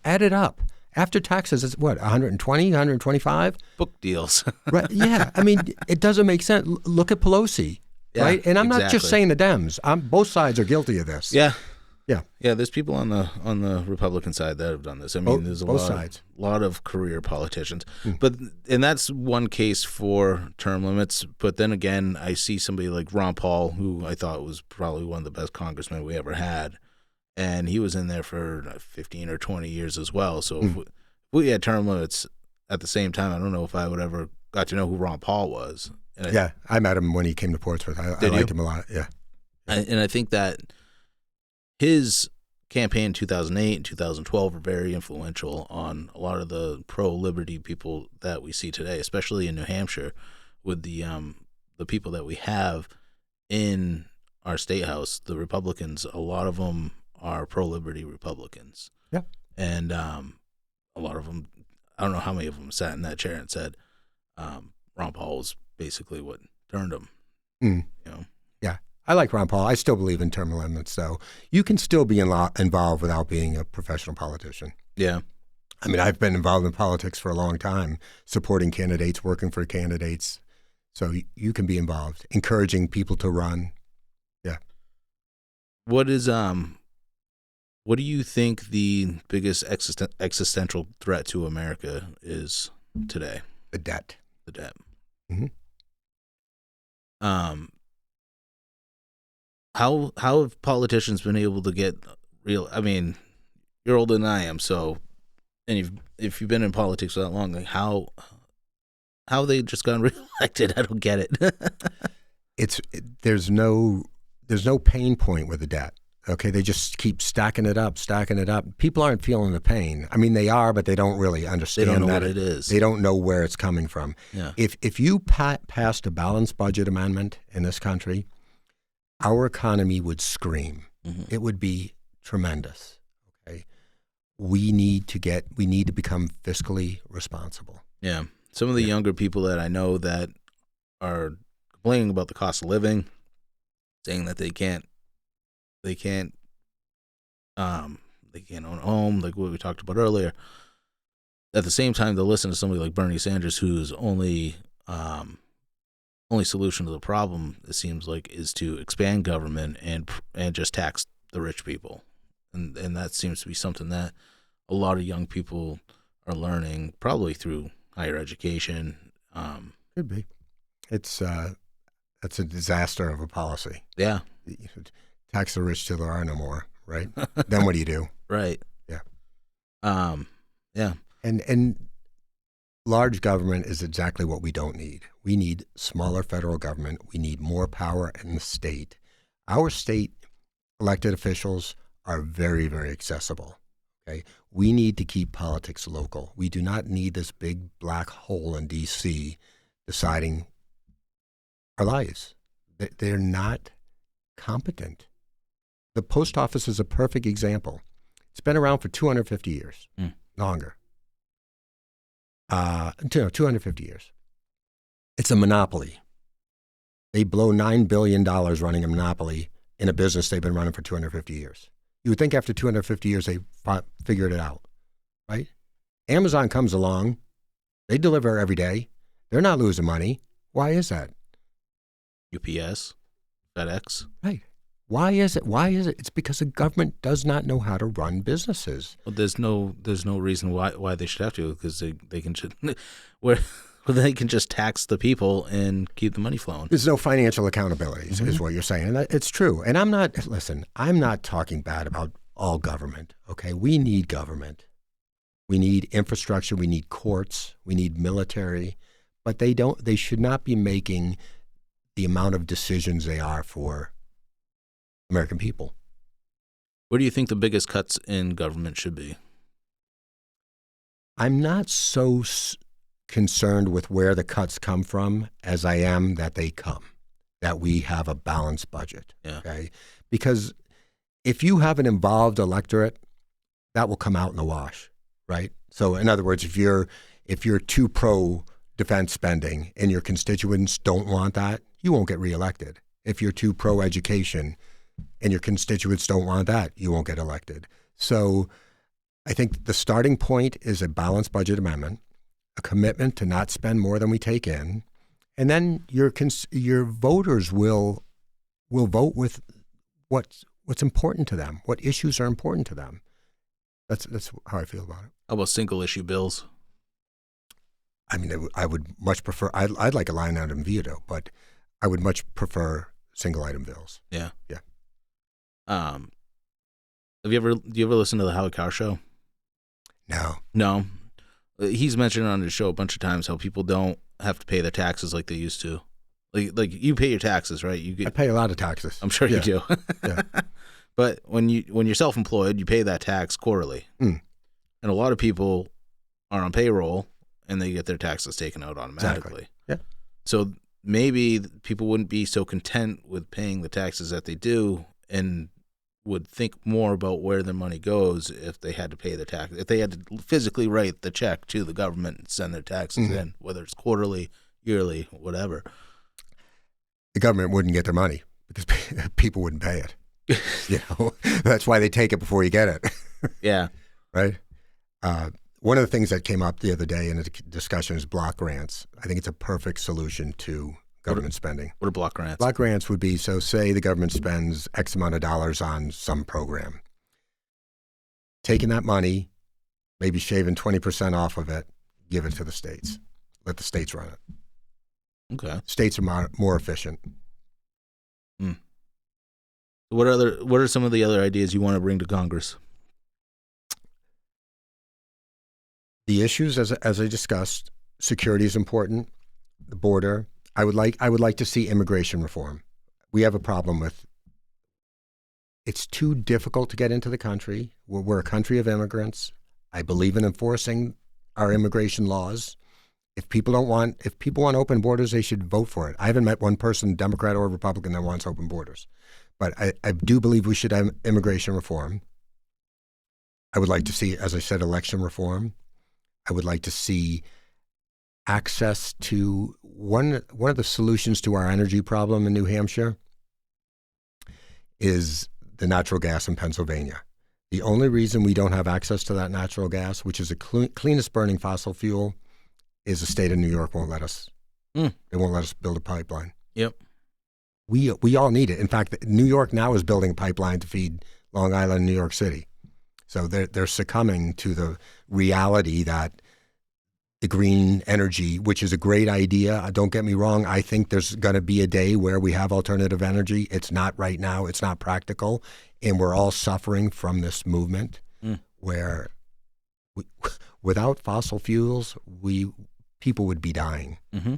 Add it up. After taxes, it's what, 120, 125?
Book deals.
Right. Yeah. I mean, it doesn't make sense. Look at Pelosi, right? And I'm not just saying the Dems. Both sides are guilty of this.
Yeah.
Yeah.
Yeah, there's people on the Republican side that have done this. I mean, there's a lot of career politicians. And that's one case for term limits. But then again, I see somebody like Ron Paul, who I thought was probably one of the best congressmen we ever had. And he was in there for 15 or 20 years as well. So if we had term limits at the same time, I don't know if I would ever got to know who Ron Paul was.
And I met him when he came to Portsmouth. I liked him a lot. Yeah.
And I think that his campaign in 2008 and 2012 were very influential on a lot of the pro-liberty people that we see today, especially in New Hampshire with the people that we have in our state house, the Republicans. A lot of them are pro-liberty Republicans.
Yeah.
And a lot of them, I don't know how many of them sat in that chair and said Ron Paul was basically what turned them. You know?
Yeah. I like Ron Paul. I still believe in term limits, though. You can still be involved without being a professional politician.
Yeah.
I mean, I've been involved in politics for a long time, supporting candidates, working for candidates. So you can be involved, encouraging people to run. Yeah.
What do you think the biggest existential threat to America is today?
The debt.
The debt.
Mm-hmm.
How have politicians been able to get real? I mean, you're older than I am, so, and if you've been in politics for that long, like how they just gotten reelected? I don't get it.
There's no pain point with the debt. Okay, they just keep stacking it up. People aren't feeling the pain. I mean, they are, but they don't really understand.
They don't know what it is.
They don't know where it's coming from.
Yeah.
If you passed a balanced budget amendment in this country, our economy would scream. Mm-hmm. It would be tremendous. Okay, we need to become fiscally responsible.
Yeah. Some of the younger people that I know that are complaining about the cost of living, saying that they can't own a home, like what we talked about earlier. At the same time, they'll listen to somebody like Bernie Sanders, who's only only solution to the problem, it seems like, is to expand government and just tax the rich people, and that seems to be something that a lot of young people are learning, probably through higher education.
Could be. It's that's a disaster of a policy.
Yeah.
Tax the rich till there are no more, right? Then what do you do?
Right.
Yeah.
Yeah.
And large government is exactly what we don't need. We need smaller federal government. We need more power in the state. Our state elected officials are very, very accessible. Okay? We need to keep politics local. We do not need this big black hole in D.C. deciding our lives. They're not competent. The post office is a perfect example. It's been around for 250 years, longer. 250 years. It's a monopoly. They blow $9 billion running a monopoly in a business they've been running for 250 years. You would think after 250 years they figured it out, right? Amazon comes along. They deliver every day. They're not losing money. Why is that?
UPS, FedEx.
Right. Why is it? It's because the government does not know how to run businesses.
Well, there's no reason why they should have to, because they can just where they can just tax the people and keep the money flowing.
There's no financial accountability, is what you're saying. And it's true. And I'm not talking bad about all government, okay? We need government. We need infrastructure. We need courts. We need military. But they should not be making the amount of decisions they are for American people.
Where do you think the biggest cuts in government should be?
I'm not so concerned with where the cuts come from as I am that they come, that we have a balanced budget.
Yeah.
Okay? Because if you have an involved electorate, that will come out in the wash, right? So in other words, if you're too pro defense spending and your constituents don't want that, you won't get reelected. If you're too pro education and your constituents don't want that, you won't get elected. So I think the starting point is a balanced budget amendment, a commitment to not spend more than we take in, and then your voters will vote with what's important to them, what issues are important to them. That's how I feel about it.
How about single issue bills?
I mean, I would much prefer. I'd like a line item veto, but I would much prefer single item bills.
Yeah.
Yeah.
Do you ever listen to the Howard Carr show?
No.
He's mentioned on his show a bunch of times how people don't have to pay their taxes like they used to. Like you pay your taxes, right?
I pay a lot of taxes.
I'm sure you do.
Yeah.
But when you're self-employed, you pay that tax quarterly. And a lot of people are on payroll and they get their taxes taken out automatically.
Exactly. Yeah.
So maybe people wouldn't be so content with paying the taxes that they do and would think more about where their money goes if they had to pay their tax, if they had to physically write the check to the government and send their taxes in, whether it's quarterly, yearly, whatever.
The government wouldn't get their money because people wouldn't pay it. That's why they take it before you get it.
Yeah.
Right? One of the things that came up the other day in a discussion is block grants. I think it's a perfect solution to government spending.
What are block grants?
Block grants would be, so say the government spends X amount of dollars on some program. Taking that money, maybe shaving 20% off of it, give it to the states. Let the states run it.
Okay.
States are more efficient.
What are some of the other ideas you want to bring to Congress?
The issues, as I discussed, security is important. The border. I would like to see immigration reform. We have a problem with. It's too difficult to get into the country. We're a country of immigrants. I believe in enforcing our immigration laws. If people want open borders, they should vote for it. I haven't met one person, Democrat or Republican, that wants open borders. But I do believe we should have immigration reform. I would like to see, as I said, election reform. I would like to see access to one of the solutions to our energy problem in New Hampshire is the natural gas in Pennsylvania. The only reason we don't have access to that natural gas, which is the cleanest burning fossil fuel, is the state of New York won't let us
Mm.
They won't let us build a pipeline.
Yep.
We all need it. In fact, New York now is building a pipeline to feed Long Island, New York City. So they're succumbing to the reality that the green energy, which is a great idea. Don't get me wrong. I think there's going to be a day where we have alternative energy. It's not right now. It's not practical. And we're all suffering from this movement where without fossil fuels, people would be dying.
Mm-hmm.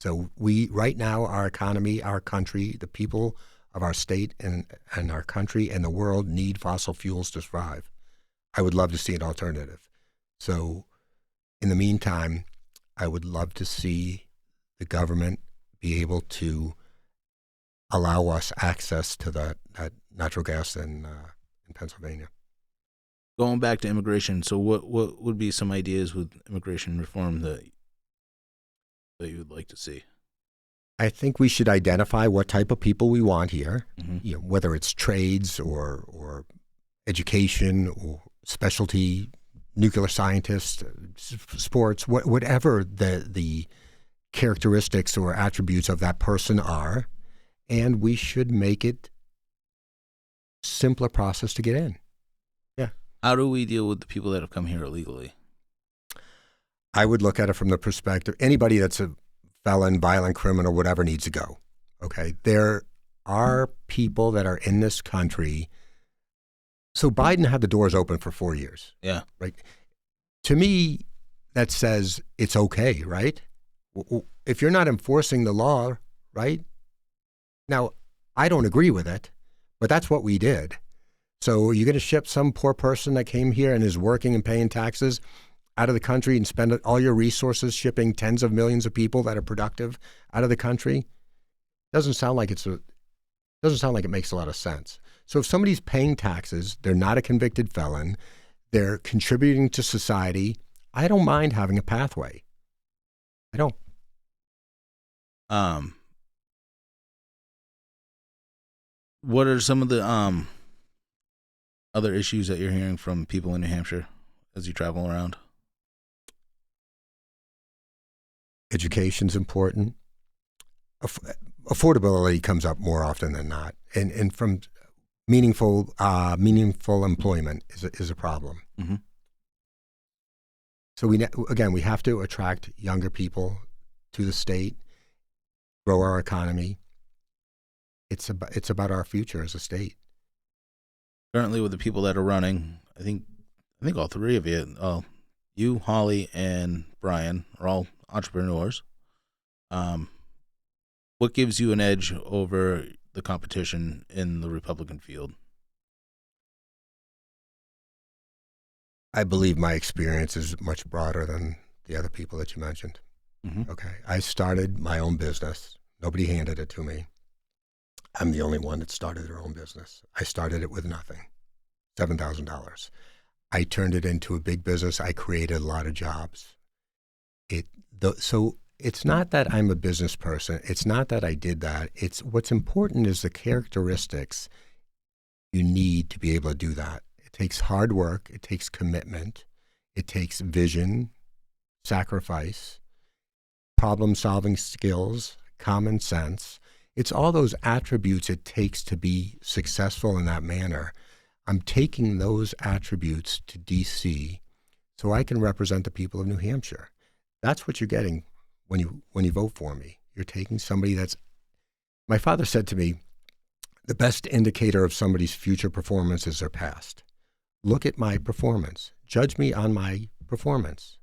So right now, our economy, our country, the people of our state and our country and the world need fossil fuels to survive. I would love to see an alternative. So in the meantime, I would love to see the government be able to allow us access to that natural gas in Pennsylvania.
Going back to immigration, so what would be some ideas with immigration reform that you would like to see?
I think we should identify what type of people we want here,
Mm-hmm.
whether it's trades or education or specialty, nuclear scientists, sports, whatever the characteristics or attributes of that person are, and we should make it simpler process to get in. Yeah.
How do we deal with the people that have come here illegally?
I would look at it from the perspective, anybody that's a felon, violent criminal, whatever needs to go. Okay. There are people that are in this country. So Biden had the doors open for 4 years.
Yeah.
Right. To me, that says it's okay, right? If you're not enforcing the law, right? Now, I don't agree with it, but that's what we did. So you're going to ship some poor person that came here and is working and paying taxes out of the country and spend all your resources shipping tens of millions of people that are productive out of the country? Doesn't sound like it makes a lot of sense. So if somebody's paying taxes, they're not a convicted felon, they're contributing to society, I don't mind having a pathway. I don't.
What are some of the other issues that you're hearing from people in New Hampshire as you travel around?
Education's important. Affordability comes up more often than not, and from meaningful employment is a problem.
Mm-hmm.
So we have to attract younger people to the state, grow our economy. It's about our future as a state.
Currently, with the people that are running, I think all three of you, Holly, and Brian are all entrepreneurs. What gives you an edge over the competition in the Republican field?
I believe my experience is much broader than the other people that you mentioned.
Mm-hmm.
Okay. I started my own business. Nobody handed it to me. I'm the only one that started their own business. I started it with nothing, $7,000. I turned it into a big business. I created a lot of jobs. So it's not that I'm a business person. It's not that I did that. It's what's important is the characteristics you need to be able to do that. It takes hard work. It takes commitment. It takes vision, sacrifice, problem-solving skills, common sense. It's all those attributes it takes to be successful in that manner. I'm taking those attributes to D.C. so I can represent the people of New Hampshire. That's what you're getting when you vote for me. You're taking somebody that's... My father said to me, the best indicator of somebody's future performance is their past. Look at my performance. Judge me on my performance.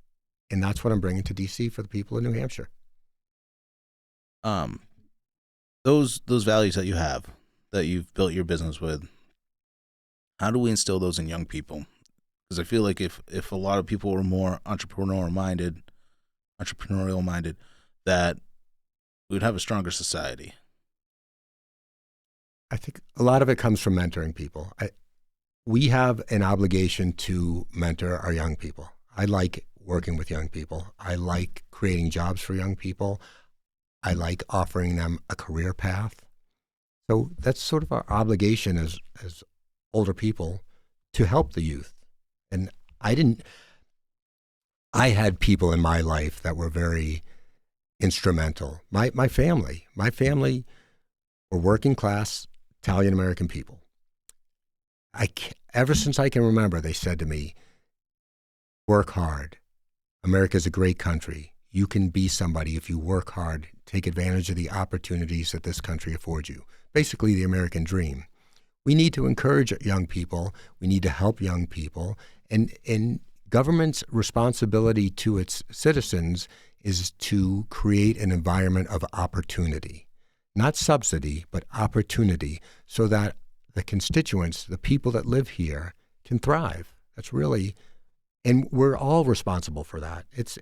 And that's what I'm bringing to D.C. for the people of New Hampshire.
Those values that you have, that you've built your business with, how do we instill those in young people? Because I feel like if a lot of people were more entrepreneurial minded, that we would have a stronger society.
I think a lot of it comes from mentoring people. We have an obligation to mentor our young people. I like working with young people. I like creating jobs for young people. I like offering them a career path. So that's sort of our obligation as older people to help the youth. And I had people in my life that were very instrumental. My family were working class Italian American people. Ever since I can remember, they said to me, work hard. America's a great country. You can be somebody if you work hard, take advantage of the opportunities that this country affords you. Basically, the American dream. We need to encourage young people. We need to help young people. And government's responsibility to its citizens is to create an environment of opportunity. Not subsidy, but opportunity, so that the constituents, the people that live here, can thrive. That's really, and we're all responsible for that. It's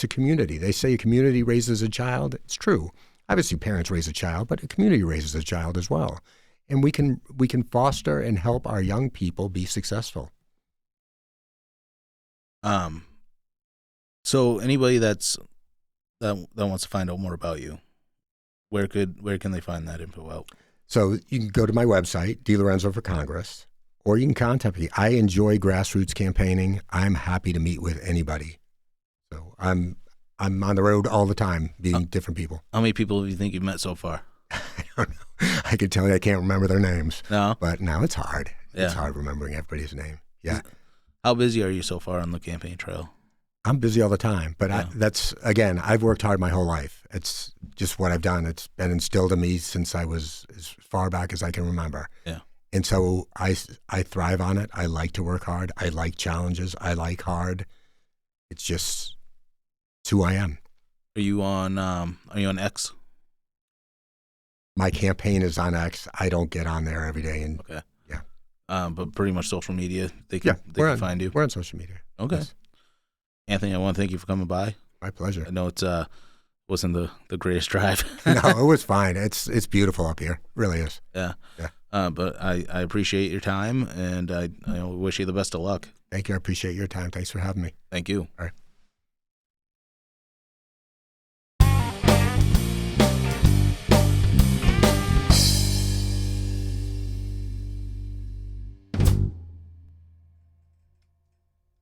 a community. They say a community raises a child. It's true. Obviously, parents raise a child, but a community raises a child as well. And we can foster and help our young people be successful.
So anybody that wants to find out more about you, where can they find that info out?
So you can go to my website, DiLorenzo for Congress, or you can contact me. I enjoy grassroots campaigning. I'm happy to meet with anybody. So I'm on the road all the time, meeting different people.
How many people do you think you've met so far?
I don't know. I can tell you I can't remember their names.
No?
But no, it's hard.
Yeah.
It's hard remembering everybody's name. Yeah.
How busy are you so far on the campaign trail?
I'm busy all the time, but
Yeah.
I've worked hard my whole life. It's just what I've done. It's been instilled in me since I was as far back as I can remember.
Yeah.
And so I thrive on it. I like to work hard. I like challenges. I like hard. It's who I am.
Are you on X?
My campaign is on X. I don't get on there every day. And
Okay.
Yeah.
But pretty much social media, they can find you.
We're on social media.
Okay.
Yes.
Anthony, I want to thank you for coming by.
My pleasure.
I know it wasn't the greatest drive.
No, it was fine. It's beautiful up here. It really is.
Yeah.
Yeah.
But I appreciate your time, and I wish you the best of luck.
Thank you. I appreciate your time. Thanks for having me.
Thank you.
All right.